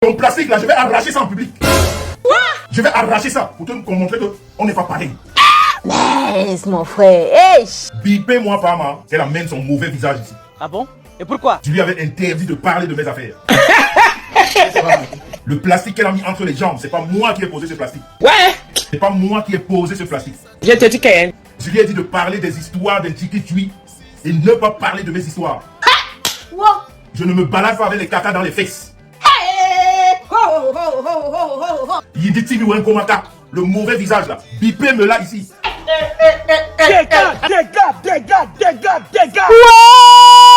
Ton plastique là, je vais arracher ça en public. Quoi? Je vais arracher ça pour te montrer qu'on n'est pas pareil. Laisse mon frère. Hey. Bipez-moi pas, ma, qu'elle amène son mauvais visage ici. Ah bon? Et pourquoi? Tu lui avais interdit de parler de mes affaires. Le plastique qu'elle a mis entre les jambes, c'est pas moi qui ai posé ce plastique. Ouais. C'est pas moi qui ai posé ce plastique. Je te dis que... Je lui ai dit de parler des histoires d'un tiki tui et ne pas parler de mes histoires. Je ne me balade pas avec les caca dans les fesses. Il dit Tibi Wenkomaka, le mauvais visage là. Bipez-me là ici. Dégage.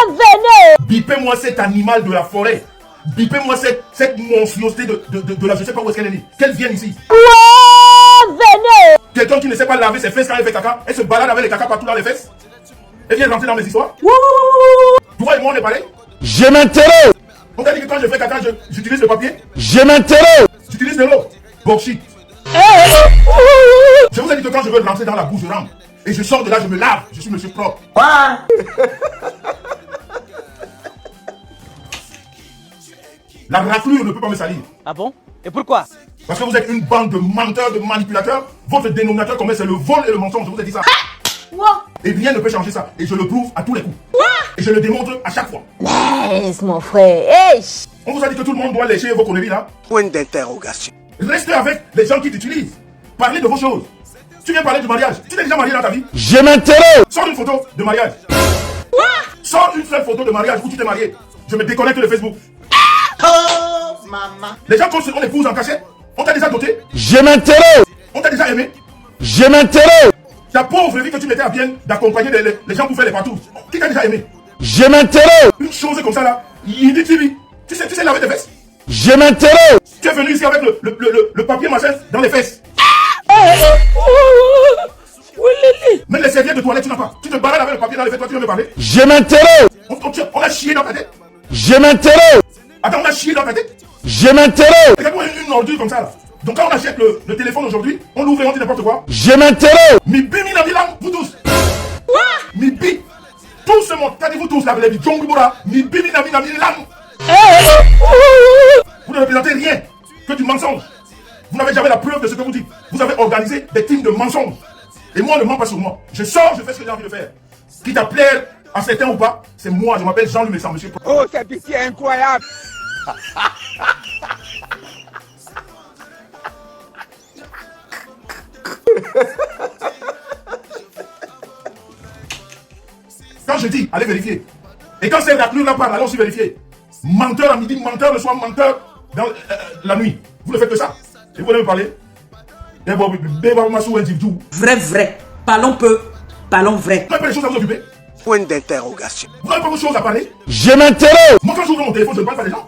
Venez. Bipez-moi cet animal de la forêt. Bipez-moi cette monstruosité de la... Je sais pas où est-ce qu'elle est née. Qu'elle vienne ici. Venez. Quelqu'un qui ne sait pas laver ses fesses quand elle fait caca, elle se balade avec les caca partout dans les fesses. Elle vient rentrer dans mes histoires. Toi et moi on est pareil. Je m'intéresse. On t'a dit que quand je fais caca, j'utilise le papier. Je m'intéresse. J'utilise de l'eau. Bullshit. Je vous ai dit que quand je veux rentrer dans la bouche, je rentre. Et je sors de là, je me lave. Je suis monsieur propre. La raclure ne peut pas me salir. Ah bon? Et pourquoi? Parce que vous êtes une bande de menteurs, de manipulateurs. Votre dénominateur commun, c'est le vol et le mensonge. Je vous ai dit ça. Et rien ne peut changer ça. Et je le prouve à tous les coups. Et je le démontre à chaque fois. Laisse mon frère. Hey. On vous a dit que tout le monde doit lécher vos conneries là. Point d'interrogation. Restez avec les gens qui t'utilisent. Parlez de vos choses. Tu viens parler du mariage. Tu t'es déjà marié dans ta vie? Je m'intéresse. Sors une photo de mariage. Sors une seule photo de mariage où tu t'es marié. Je me déconnecte de Facebook. Les gens qu'on épouse en cachette, on t'a déjà doté. Je m'intéresse. On t'a déjà aimé. Je m'intéresse. Ta pauvre vie que tu mettais à bien d'accompagner les gens pour faire les partous. Qui t'a déjà aimé? Je m'intéresse. Une chose comme ça là. Il dit Tibi. Tu sais laver tes fesses. Je m'intéresse. Tu es venu ici avec le papier machin dans les fesses. Même les serviettes de toilette, tu n'as pas. Tu te balades avec le papier dans les fesses, toi tu veux me parler? Je m'intéresse. On a chié dans ta tête. Je m'intéresse. Attends, on a chié dans ta tête. Je m'intéresse. Regarde-moi une ordure comme ça là. Donc quand on achète le téléphone aujourd'hui, on l'ouvre et on dit n'importe quoi. Je m'intéresse. Mi bimi na milam, vous tous. Mi bi. Tout ce monde, vous tous là, les Djongubura, mi bimi na milam. Vous ne représentez rien que du mensonge. Vous n'avez jamais la preuve de ce que vous dites. Vous avez organisé des teams de mensonges. Et moi, ne mens pas sur moi. Je sors, je fais ce que j'ai envie de faire. Quitte à plaire à certains ou pas, c'est moi, je m'appelle Jean-Louis Messan, monsieur. Oh, c'est pitié incroyable. Quand je dis, allez vérifier. Et quand c'est la pluie là parle, allez aussi vérifier. Menteur à midi, menteur le soir, menteur dans la nuit. Vous ne faites que ça. Et vous voulez me parler? Vrai. Parlons peu, parlons vrai. Vous n'avez pas des choses à vous occuper? Point d'interrogation. Vous n'avez pas de choses à parler? Je m'intéresse. Moi, quand j'ouvre mon téléphone, je ne parle pas des gens.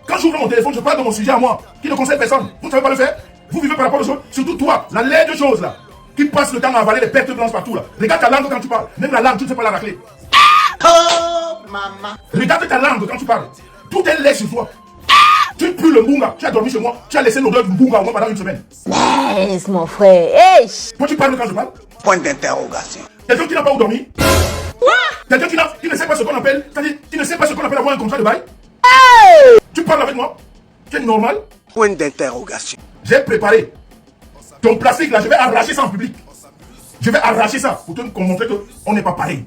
Quand j'ouvre mon téléphone, je parle de mon sujet à moi, qui ne concerne personne. Vous ne savez pas le faire? Vous vivez par rapport aux choses. Surtout toi, la laide de choses là, qui passe le temps à avaler les pertes blanches partout là. Regarde ta langue quand tu parles. Même la langue, tu ne sais pas la racler. Regarde ta langue quand tu parles. Tout est laid sur toi. Tu pues le mbunga. Tu as dormi chez moi. Tu as laissé l'odeur du mbunga au moins pendant une semaine. Laisse mon frère. Hey. Moi, tu parles quand je parle. Point d'interrogation. Quelqu'un qui n'a pas où dormir. Quelqu'un qui ne sait pas ce qu'on appelle. C'est-à-dire, qui ne sait pas ce qu'on appelle avoir un contrat de bail. Tu parles avec moi. Tu es normal. Point d'interrogation. J'ai préparé. Ton plastique là, je vais arracher ça en public. Je vais arracher ça pour te montrer qu'on n'est pas pareil.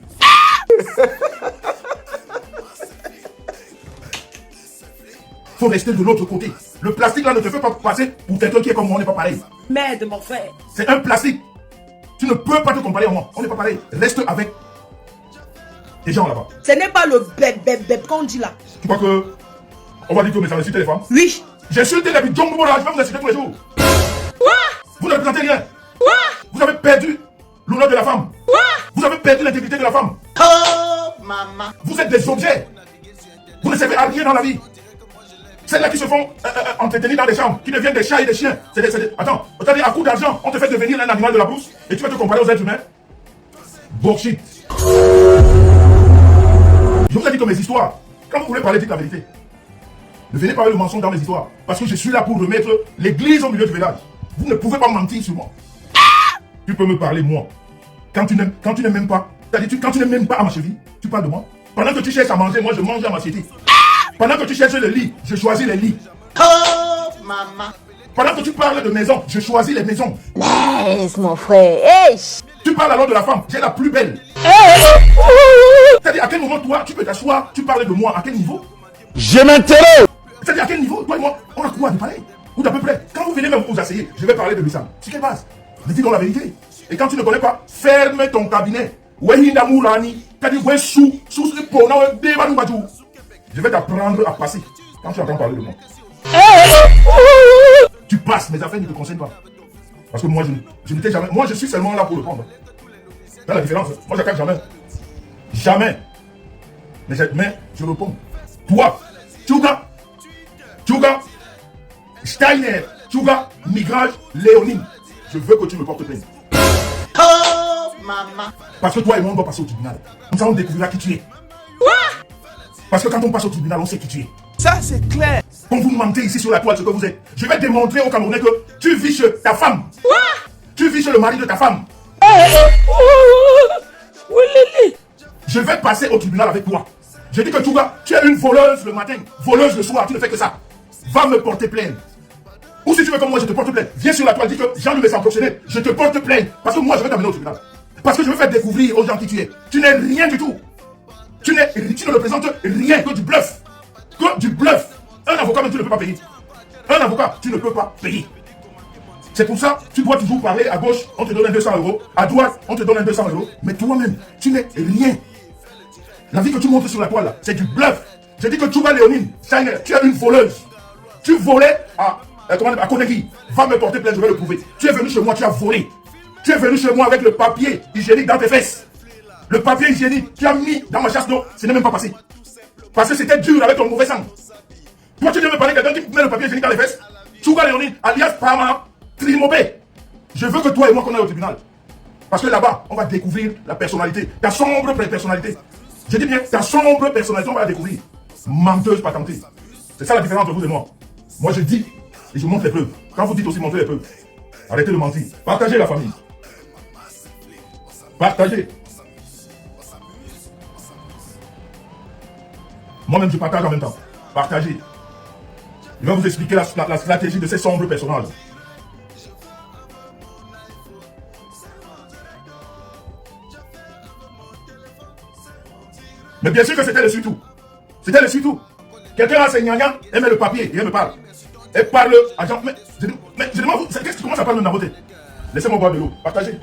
Faut rester de l'autre côté. Le plastique là ne te fait pas passer pour quelqu'un qui est comme moi, on n'est pas pareil. Merde, mon frère. C'est un plastique. Tu ne peux pas te comparer à moi. On n'est pas pareil. Reste avec les gens là-bas. Ce n'est pas le bébé qu'on dit là. Tu crois que on va dire que mes amis insultent les femmes? Oui. J'insulte les Djongubora, je vais vous insulter tous les jours. Vous ne représentez rien. Vous avez perdu l'honneur de la femme. Vous avez perdu l'intégrité de la femme. Vous êtes des objets. Vous ne servez à rien dans la vie. Celles-là qui se font entretenir dans des chambres, qui deviennent des chats et des chiens. Attends, c'est-à-dire à coup d'argent, on te fait devenir un animal de la brousse et tu vas te comparer aux êtres humains. Bullshit. Je vous ai dit que mes histoires, quand vous voulez parler, dites la vérité. Ne venez pas avec le mensonge dans mes histoires. Parce que je suis là pour remettre l'église au milieu du village. Vous ne pouvez pas mentir sur moi. Tu peux me parler, moi. Quand tu n'aimes même pas, c'est-à-dire quand tu n'aimes même pas à ma cheville, tu parles de moi. Pendant que tu cherches à manger, moi je mange à ma cheville. Pendant que tu cherches le lit, je choisis les lits. Pendant que tu parles de maison, je choisis les maisons. Laisse mon frère. Hey. Tu parles alors de la femme, j'ai la plus belle. C'est-à-dire à quel moment toi, tu peux t'asseoir, tu parles de moi, à quel niveau? Je m'interroge. C'est-à-dire à quel niveau, toi et moi, on a quoi de pareil? Ou d'à peu près. Quand vous venez même vous asseyer, je vais parler de Missam. Sur quelle base? Mais dis donc la vérité. Et quand tu ne connais pas, ferme ton cabinet. Je vais t'apprendre à passer quand tu entends parler de moi. Tu passes, mes affaires ne te concernent pas. Parce que moi, je ne t'ai jamais. Moi, je suis seulement là pour le prendre. C'est la différence. Moi, j'attaque jamais. Jamais. Mais je réponds. Toi, Tchouga, Steiner, Tchouga, Migrage, Léonine. Je veux que tu me portes plainte. Oh, maman. Parce que toi et moi, on doit passer au tribunal. Nous allons découvrir qui tu es. Parce que quand on passe au tribunal, on sait qui tu es. Ça, c'est clair. Quand vous mentez ici sur la toile ce que vous êtes, je vais démontrer aux Camerounais que tu vis chez ta femme. Tu vis chez le mari de ta femme. Je vais passer au tribunal avec toi. Je dis que Tchouga, tu es une voleuse le matin, voleuse le soir, tu ne fais que ça. Va me porter plainte. Ou si tu veux que moi je te porte plainte, viens sur la toile, dis que Jean le sans professionnel, je te porte plainte. Parce que moi je vais t'amener au tribunal. Parce que je veux faire découvrir aux gens qui tu es. Tu n'es rien du tout. Tu ne représentes rien que du bluff. Que du bluff. Un avocat même tu ne peux pas payer. Un avocat, tu ne peux pas payer. C'est pour ça, tu dois toujours parler à gauche, on te donne un 200 euros. À droite, on te donne un 200 euros. Mais toi-même, tu n'es rien. La vie que tu montres sur la toile, c'est du bluff. Je dis que Tchouga Léonine, tu es une voleuse. Tu volais à Konegi. Va me porter plainte, je vais le prouver. Tu es venu chez moi, tu as volé. Tu es venu chez moi avec le papier hygiénique dans tes fesses. Le papier hygiénique, tu as mis dans ma chasse d'eau, ce n'est même pas passé. Parce que c'était dur avec ton mauvais sang. Toi, tu viens me parler de quelqu'un qui met le papier hygiénique dans les fesses. Tchouga Léonine, alias Pama Trimobé. Je veux que toi et moi qu'on aille au tribunal. Parce que là-bas, on va découvrir la personnalité. Ta sombre personnalité. Je dis bien, ta sombre personnalité, on va la découvrir. Menteuse patentée. C'est ça la différence entre vous et moi. Moi, je dis et je montre les preuves. Quand vous dites aussi montrer les preuves, arrêtez de mentir. Partagez la famille. Partagez. Moi-même, je partage en même temps. Partagez. Je vais vous expliquer la stratégie de ces sombres personnages. Mais bien sûr que c'était le surtout. C'était le surtout. Quelqu'un a ses gnagnas, elle met le papier et elle me parle. Elle parle à Jean. Mais je demande, qu'est-ce qui commence à parler de beauté? Laissez-moi boire de l'eau. Partagez.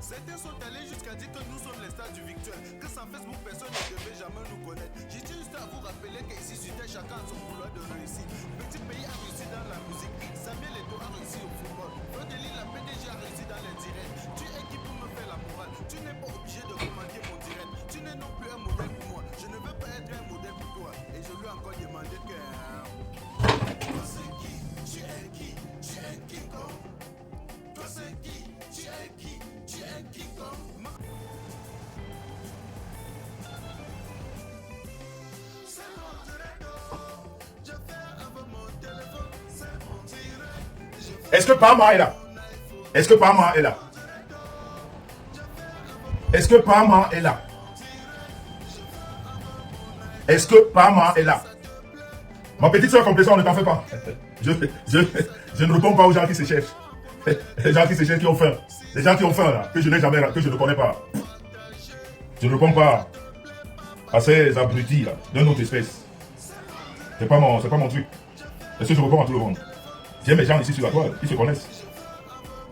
Certains sont allés jusqu'à dire que nous sommes les stars du virtuel, que sans Facebook personne ne devait jamais nous connaître. J'ai juste à vous rappeler qu'ici c'était chacun a son boulot de réussite. Petit pays a réussi dans la musique, Samuel Eto'o a réussi au football, Rodeli la PDG a réussi dans les directs. Tu es qui pour me faire la morale? Tu n'es pas obligé de commenter mon direct. Tu n'es non plus un modèle pour moi. Je ne veux pas être un modèle pour toi. Et je lui ai encore demandé que... Toi c'est qui? Tu es qui? Tu es qui comme? Toi c'est qui? Tu es qui? Tu es qui comme? Est-ce que Pama est là? Est-ce que Pama est là? Est-ce que Pama est là? Est-ce que Pama est là? Ma petite soeur complaisante, ne t'en fais pas. Je ne réponds pas aux gens qui se cherchent. Les gens qui se cherchent, qui ont faim. Les gens qui ont faim, là, que je n'ai jamais, que je ne connais pas. Je ne réponds pas à ces abrutis, là, d'une autre espèce. C'est pas mon truc. Est-ce que je réponds à tout le monde? J'ai mes gens ici sur la toile, ils se connaissent.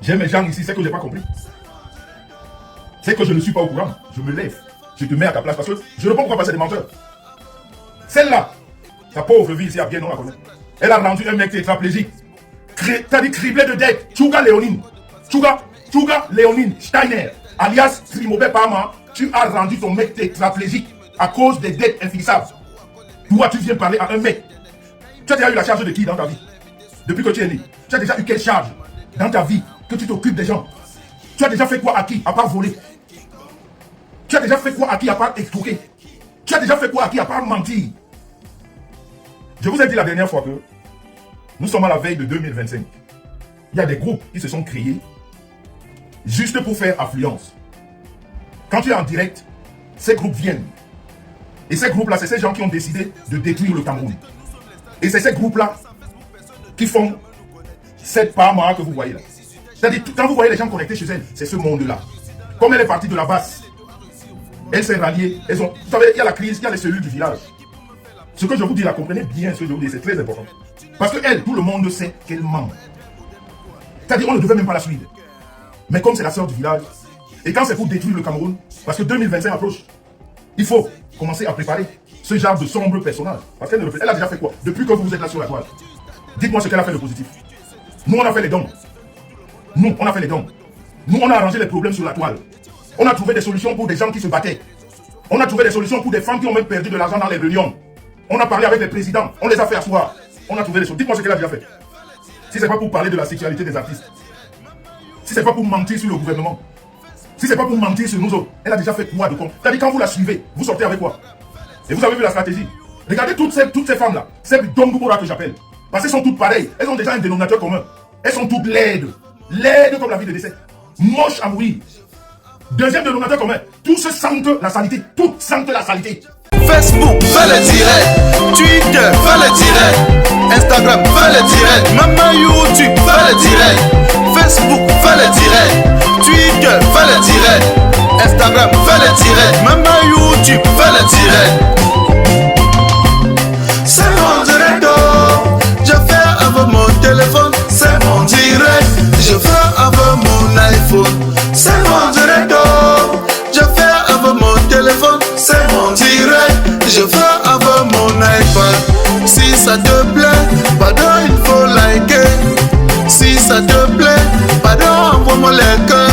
J'ai mes gens ici, c'est que je n'ai pas compris. C'est que je ne suis pas au courant. Je me lève, je te mets à ta place parce que je réponds pourquoi passer des menteurs. Celle-là, sa pauvre vie ici à bien, on la connaît. Elle a rendu un mec tétraplégique. T'as dit criblé de dettes. Tchouga Léonine. Tchouga Léonine Steiner, alias Trimobé Pama, tu as rendu ton mec tétraplégique à cause des dettes infinissables. Toi, tu viens parler à un mec. Tu as déjà eu la charge de qui dans ta vie? Depuis que tu es né, tu as déjà eu quelle charge dans ta vie que tu t'occupes des gens? Tu as déjà fait quoi à qui, à part voler? Tu as déjà fait quoi à qui à part extorquer? Tu as déjà fait quoi à qui à part mentir? Je vous ai dit la dernière fois que nous sommes à la veille de 2025. Il y a des groupes qui se sont créés juste pour faire affluence. Quand tu es en direct, ces groupes viennent. Et ces groupes-là, c'est ces gens qui ont décidé de détruire le Cameroun. Et c'est ces groupes-là qui font cette parma que vous voyez là. C'est-à-dire, quand vous voyez les gens connectés chez elle, c'est ce monde-là. Comme elle est partie de la base, elle s'est ralliée. Vous savez, il y a la crise, il y a les cellules du village. Ce que je vous dis là, comprenez bien ce que je vous dis, c'est très important. Parce que elle, tout le monde sait qu'elle ment. C'est-à-dire, on ne devait même pas la suivre. Mais comme c'est la sœur du village, et quand c'est pour détruire le Cameroun, parce que 2025 approche, il faut commencer à préparer ce genre de sombre personnage. Parce qu'elle a déjà fait quoi? Depuis que vous êtes là sur la toile. Dites-moi ce qu'elle a fait de positif. Nous, on a fait les dons. Nous, on a fait les dons. Nous, on a arrangé les problèmes sur la toile. On a trouvé des solutions pour des gens qui se battaient. On a trouvé des solutions pour des femmes qui ont même perdu de l'argent dans les réunions. On a parlé avec les présidents. On les a fait asseoir. On a trouvé des choses. Dites-moi ce qu'elle a déjà fait. Si c'est pas pour parler de la sexualité des artistes. Si c'est pas pour mentir sur le gouvernement. Si c'est pas pour mentir sur nous autres. Elle a déjà fait quoi de con? C'est-à-dire quand vous la suivez, vous sortez avec quoi? Et vous avez vu la stratégie. Regardez toutes ces femmes-là. Ces Dongboura que j'appelle. Parce qu'elles sont toutes pareilles. Elles ont déjà un dénominateur commun. Elles sont toutes laides. Laides comme la vie de décès. Moches à mourir. Deuxième dénominateur commun. Tous sentent la saleté. Toutes sentent la saleté. Facebook, fais le direct. Twitter, fais le direct. Instagram, fais le direct. Même YouTube, fais le direct. Facebook, fais le direct. Twitter, fais le direct. Instagram, fais le direct. Même YouTube, fais le direct. C'est mon direct. Je fais avec mon téléphone. C'est mon direct. Je fais avec mon iPhone. C'est mon direct. Je fais avec mon téléphone. C'est mon direct. Je fais avec mon iPad. Si ça te plaît, pardon, il faut liker. Si ça te plaît, pardon, envoie-moi les cœurs.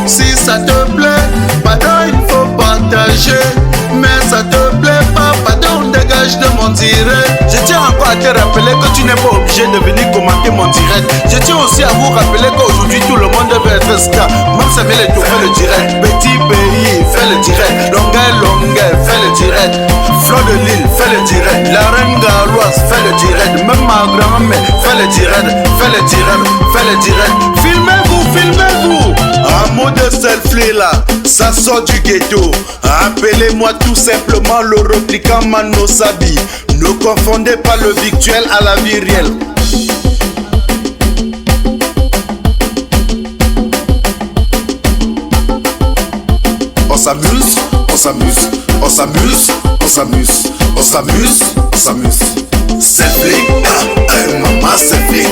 Si ça te plaît, pardon, il faut partager. Mais ça te plaît pas, pardon, dégage de mon direct. Je tiens encore à te rappeler que tu n'es pas obligé de venir commenter mon direct. Je tiens aussi à vous rappeler qu'aujourd'hui tout le monde veut être star. Même Samuel Eto'o fait le direct. Petit pays fait le direct. Longueuil fait le direct. Flo de Lille fait le direct. La reine Galoise fait le direct. Même ma grand-mère fait le direct. Fait le direct, fait le direct. Filmez-vous, filmez-vous. Un mot de selfie là, ça sort du ghetto. Appelez-moi tout simplement le replicant Mano Sabi. Ne confondez pas le virtuel à la vie réelle. On s'amuse, on s'amuse, on s'amuse, on s'amuse, on s'amuse, on s'amuse. Selfie, maman selfie,